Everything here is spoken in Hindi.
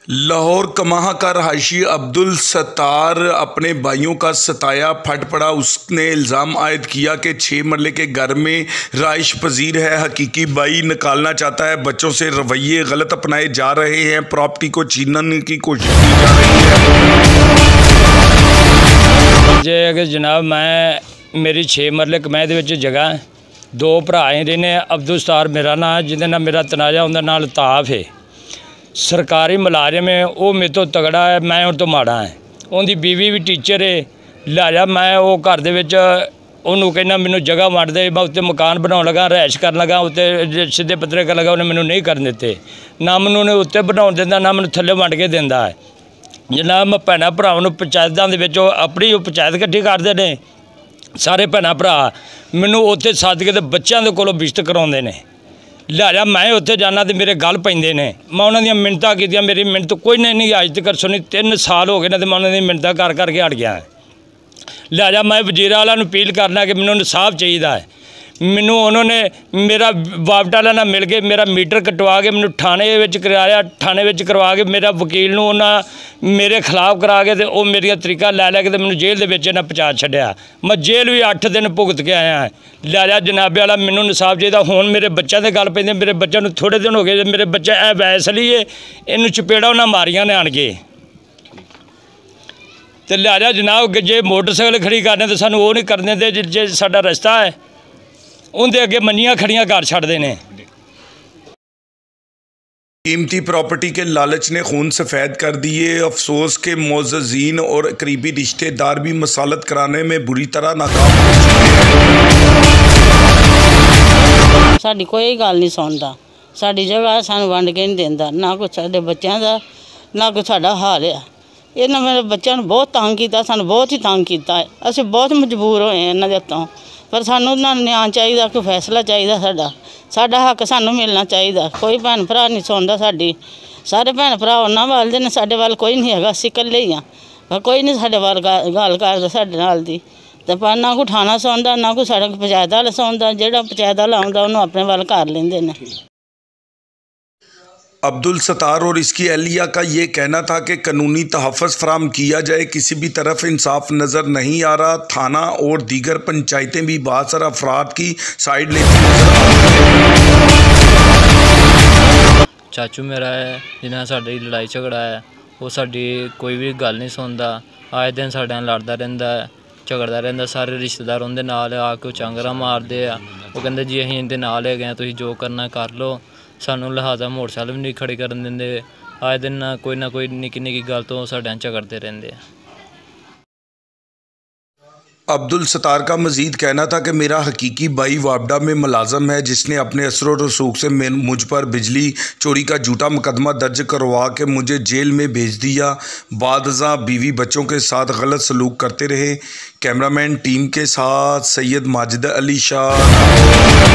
लाहौर कमाहा का रहायशी अब्दुल सत्तार अपने भाइयों का सताया फट पड़ा। उसने इल्ज़ाम आयद किया कि 6 मरले के घर में राइश पजीर है, हकीकी भाई निकालना चाहता है, बच्चों से रवैये गलत अपनाए जा रहे हैं, प्रॉपर्टी को छीनने की कोशिश की जा रही है। जे जनाब मैं मेरी 6 मरले कमाई दे विच जगह 2 भरा रहने। अब्दुल सत्तार मेरा नाम, जिंदे नाल मेरा तनाजा उनके नाल ताफ है। सरकारी मुलाजम है, वो मेरे तो तगड़ा है, मैं उन तो माड़ा है। उनकी बीवी भी टीचर है, लिहाजा मैं वो घर दे विच उन्होंने कहना मैनू जगह वंड दे, मैं उत्ते मकान बनाने लगा, रहायश कर लगा, उत्ते सीधे पत्रे कर लगा, उन्हें मैनू नहीं कर देते। ना मैनू उन्हें उत्ते बनाने देंदा, ना मैनू थल्ले वंड के देंदा है। जनाब मैं भैन भरावां नूं पंचायतां दे विच अपनी पंचायत इकट्ठी करदे ने, सारे भैन भरा मैनू उत्थे सद के बच्चों के कोलों बिश्त कराउंदे ने। लिहाजा मैं उत्थे जाना तो मेरे गल पैंदे ने। मैं उन्होंने मिन्नतां कीतियां, मेरी मिन्नत कोई नहीं अज तक सुनी। 3 साल हो गए ना, तो मैं उन्होंने मिन्नतां कर करके हट गया। लिहाजा मैं वजीर आला नूं अपील करना कि मैनूं इंसाफ चाहिए है। मैनू उन्होंने मेरा वापटा वाला मिल के मेरा मीटर कटवा के मैनू थाने विच कराया, थाने विच करवा के मेरा वकील नूं उन्हां मेरे खिलाफ करा के ते ओह मेरिया तरीका लै के ते मैनू जेल दे विच इन्हां पहुंचा छड्डिया। मैं जेल भी 8 दिन भुगत के आया है। लिहाजा जनाबे वाला मैनू इंसाफ चाहिए। हुण मेरे बच्चों के गल पैंदे, मेरे बच्चों नूं थोड़े दिन हो गए, मेरे बच्चे ऐ वैस ली है, इनू चपेड़ा उन्हां मारियां ने आण के। तो लिहाजा जनाब जे मोटरसाइकिल खड़ी करने तो सानू वो नहीं करने दे, जे साडा रस्ता है उनके अगे मंजियां खड़ियां कर छड्डदे ने। कीमती प्रॉपर्टी के लालच ने खून सफ़ेद कर दिए। अफसोस के मोअज़्ज़ीन और करीबी रिश्तेदार भी मसालत कराने में बुरी तरह नाकाम हो चुके हैं। साडी कोई गल नहीं सुनता, साडी जगह सानू वंड के नहीं देंदा, ना कोई साडे बच्चों का ना कोई साडा हाल है। इन्हां मेरे बच्चों नूं बहुत तंग किया, सानू बहुत ही तंग किया। असीं बहुत मजबूर होए इन्हां दे हत्थों, पर सानू ना न्याय चाहिए, कोई फैसला चाहिए, साडा हक सानू मिलना चाहिए। कोई भैन भरा नहीं सुनता साडी, सारे भैन भरा उन्हां वाल दे ने, साडे वाल कोई नहीं हैगा, असीं कल्ले ही आ। कोई नहीं साडे वाल गल करदा साडे नाल दी, ते पर ना कोई थाना सुनदा, ना कोई साडा पंचायत वाला सुनदा। जिहड़ा पंचायत वाला आउंदा उहनूं अपने वाल कर लेंदे ने। अब्दुल सत्तार और इसकी अहलिया का ये कहना था कि कानूनी तहफ़्फ़ुज़ फराहम किया जाए, किसी भी तरफ इंसाफ नज़र नहीं आ रहा। थाना और दीगर पंचायतें भी बहुत सारा अफराद की साइड लेती नजर आ रही है। चाचू मेरा है, जिन्हें साड़ी लड़ाई झगड़ा है, वो साड़ी कोई भी गल नहीं सुनता। आए दिन साढ़े नाल लड़दा रहिंदा है, झगड़दा रहिंदा। सारे रिश्तेदार उनदे नाल आके चांगरा मारदे आ। वो कहंदे जी असीं इहदे नाल हैगे, तुसीं जो करना कर लो, सानू लिहाजा मोटरसाइकिल भी नहीं खड़े करन देंदे। आए दिन ना कोई निक्की निक्की गल तो साढ़े नाल झगड़दे रहिंदे। अब्दुल सत्तार का मज़ीद कहना था कि मेरा हकीकी भाई वापडा में मुलाजम है, जिसने अपने असर रसूख से मुझ पर बिजली चोरी का झूठा मुकदमा दर्ज करवा के मुझे जेल में भेज दिया। बादशाह बीवी बच्चों के साथ गलत सलूक करते रहे। कैमरामैन टीम के साथ सैयद माजिद अली शाह।